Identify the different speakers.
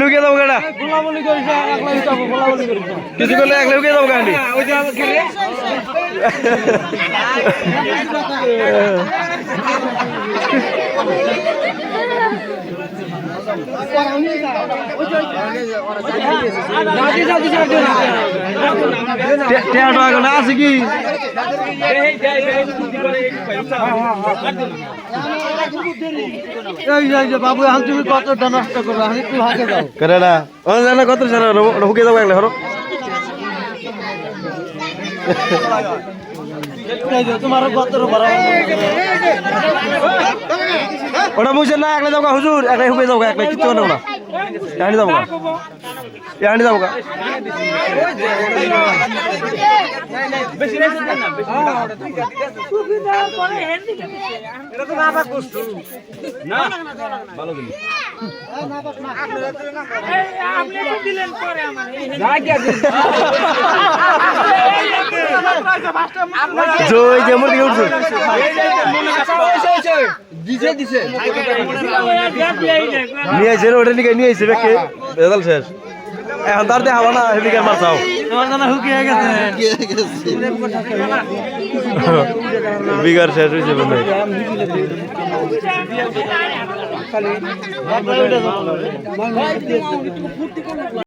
Speaker 1: লুকিয়ে যাবো কেনা কিছু করলে এক লুকিয়ে যাবো কাহিনী আছে কি বাবু এখন তুমি কতটা নষ্ট করবে আমি একটু হাতে দাও করে না কত সারা হুকে যাবো একলা ধরো তোমার কত ওটা বুঝছেন না একলা যাবো হুজুর একলাই হুকে যাবো একলাই কিচ্ছু করবো না এখানে যাবো এখানে যাবো জয় যেমন দিকে উঠছে নিয়ে আইছে ওটা নিয়ে আইছে ব্যাকে রেজাল্ট শেষ এখন তার দেখাবো না হেলিকার মার চাও বিঘার শেষ হয়েছে মনে হয়